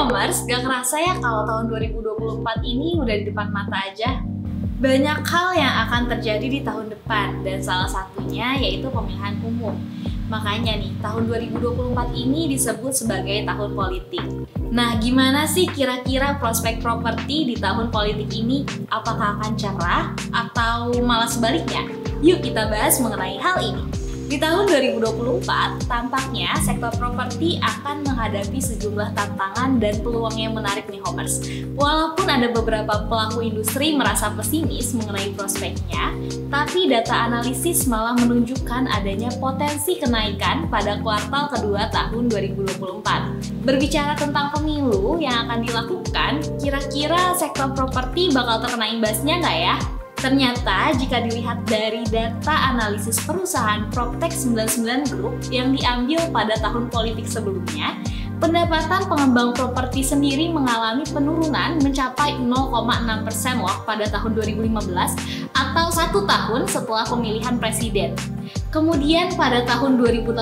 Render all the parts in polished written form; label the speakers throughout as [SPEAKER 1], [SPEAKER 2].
[SPEAKER 1] Homers, gak kerasa ya kalau tahun 2024 ini udah di depan mata aja. Banyak hal yang akan terjadi di tahun depan, dan salah satunya yaitu pemilihan umum. Makanya nih, tahun 2024 ini disebut sebagai tahun politik. Nah, gimana sih kira-kira prospek properti di tahun politik ini? Apakah akan cerah atau malah sebaliknya? Yuk kita bahas mengenai hal ini. Di tahun 2024, tampaknya sektor properti akan menghadapi sejumlah tantangan dan peluang yang menarik nih Homers. Walaupun ada beberapa pelaku industri merasa pesimis mengenai prospeknya, tapi data analisis malah menunjukkan adanya potensi kenaikan pada kuartal kedua tahun 2024. Berbicara tentang pemilu yang akan dilakukan, kira-kira sektor properti bakal terkena imbasnya nggak ya? Ternyata jika dilihat dari data analisis perusahaan Proptech 99 Group yang diambil pada tahun politik sebelumnya, pendapatan pengembang properti sendiri mengalami penurunan mencapai 0,6% loh pada tahun 2015 atau 1 tahun setelah pemilihan presiden. Kemudian pada tahun 2018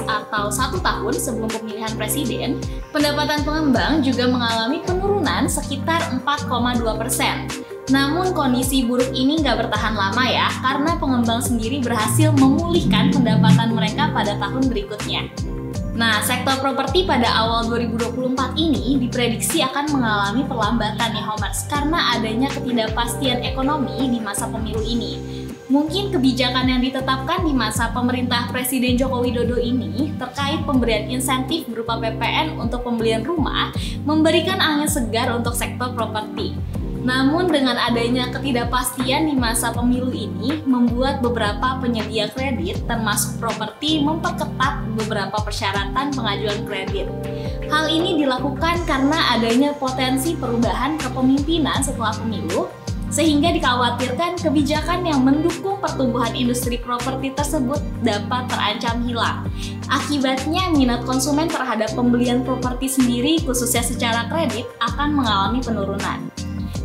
[SPEAKER 1] atau 1 tahun sebelum pemilihan presiden, pendapatan pengembang juga mengalami penurunan sekitar 4,2%. Namun kondisi buruk ini nggak bertahan lama ya, karena pengembang sendiri berhasil memulihkan pendapatan mereka pada tahun berikutnya. Nah, sektor properti pada awal 2024 ini diprediksi akan mengalami perlambatan nih Homers, karena adanya ketidakpastian ekonomi di masa pemilu ini. Mungkin kebijakan yang ditetapkan di masa pemerintah Presiden Joko Widodo ini terkait pemberian insentif berupa PPN untuk pembelian rumah memberikan angin segar untuk sektor properti. Namun dengan adanya ketidakpastian di masa pemilu ini membuat beberapa penyedia kredit termasuk properti memperketat beberapa persyaratan pengajuan kredit. Hal ini dilakukan karena adanya potensi perubahan kepemimpinan setelah pemilu, sehingga dikhawatirkan kebijakan yang mendukung pertumbuhan industri properti tersebut dapat terancam hilang. Akibatnya, minat konsumen terhadap pembelian properti sendiri khususnya secara kredit akan mengalami penurunan.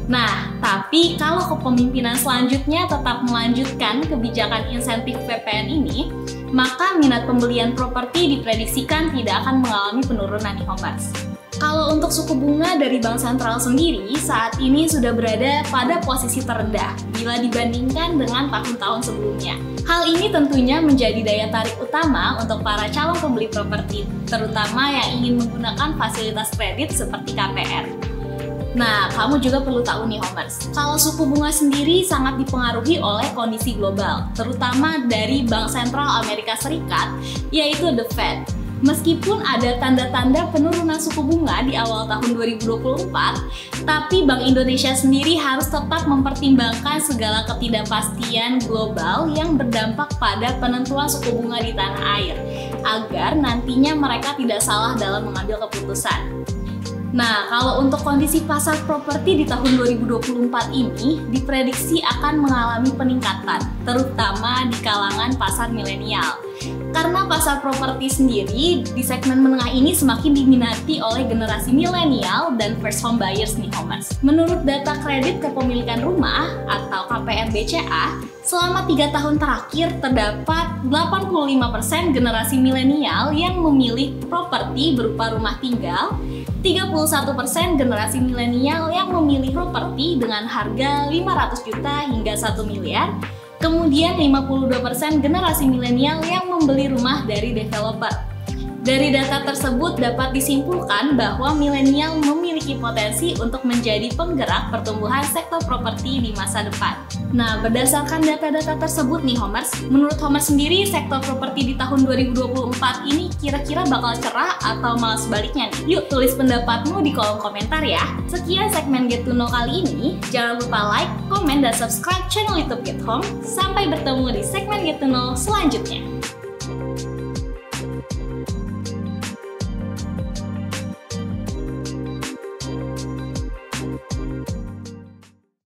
[SPEAKER 1] Nah, tapi kalau kepemimpinan selanjutnya tetap melanjutkan kebijakan insentif PPN ini, maka minat pembelian properti diprediksikan tidak akan mengalami penurunan nih Homers. Kalau untuk suku bunga dari Bank Sentral sendiri, saat ini sudah berada pada posisi terendah bila dibandingkan dengan tahun-tahun sebelumnya. Hal ini tentunya menjadi daya tarik utama untuk para calon pembeli properti, terutama yang ingin menggunakan fasilitas kredit seperti KPR. Nah, kamu juga perlu tahu nih Homers, kalau suku bunga sendiri sangat dipengaruhi oleh kondisi global, terutama dari Bank Sentral Amerika Serikat, yaitu The Fed. Meskipun ada tanda-tanda penurunan suku bunga di awal tahun 2024, tapi Bank Indonesia sendiri harus tetap mempertimbangkan segala ketidakpastian global yang berdampak pada penentuan suku bunga di tanah air, agar nantinya mereka tidak salah dalam mengambil keputusan. Nah, kalau untuk kondisi pasar properti di tahun 2024 ini diprediksi akan mengalami peningkatan, terutama di kalangan pasar milenial. Karena pasar properti sendiri di segmen menengah ini semakin diminati oleh generasi milenial dan first home buyers nih Homers. Menurut data kredit kepemilikan rumah atau KPR BCA, selama 3 tahun terakhir terdapat 85% generasi milenial yang memilih properti berupa rumah tinggal, 31% generasi milenial yang memilih properti dengan harga 500 juta hingga 1 miliar, kemudian 52% generasi milenial yang membeli rumah dari developer. Dari data tersebut dapat disimpulkan bahwa milenial memiliki potensi untuk menjadi penggerak pertumbuhan sektor properti di masa depan. Nah, berdasarkan data-data tersebut nih Homers, menurut Homers sendiri sektor properti di tahun 2024 ini kira-kira bakal cerah atau malah sebaliknya nih? Yuk tulis pendapatmu di kolom komentar ya. Sekian segmen Get to Know kali ini. Jangan lupa like, komen, dan subscribe channel YouTube Get Home. Sampai bertemu di segmen Get to Know selanjutnya.